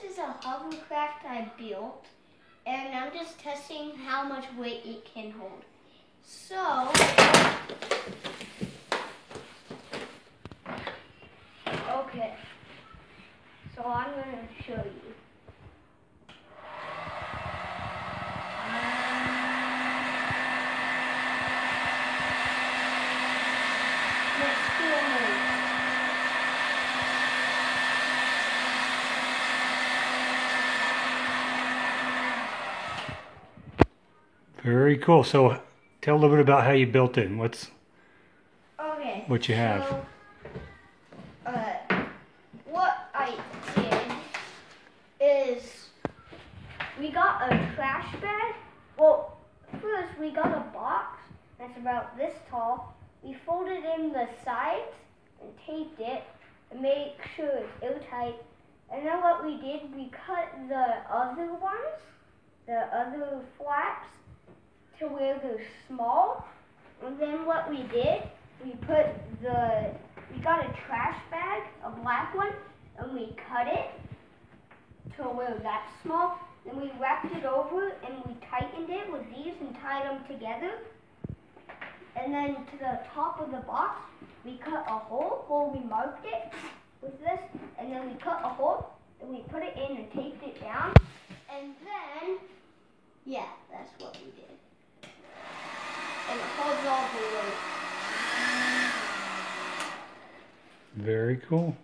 is a hovercraft I built, and I'm just testing how much weight it can hold. So, okay. So I'm going to show you. Let's do a move. Very cool. So tell a little bit about how you built it and what you have. So, what I did is we got a trash bag. Well, first we got a box that's about this tall. We folded in the sides and taped it and made sure it's airtight. And then what we did, we cut the other ones, the other flaps, to where they're small. And then what we did, we got a trash bag, a black one, and we cut it to where that's small. Then we wrapped it over and we tightened it with these and tied them together. And then to the top of the box, we cut a hole where we marked it with this. And then we cut a hole and we put it in and taped it down. And then, yeah, that's what we did. And it holds all the weight. Very cool.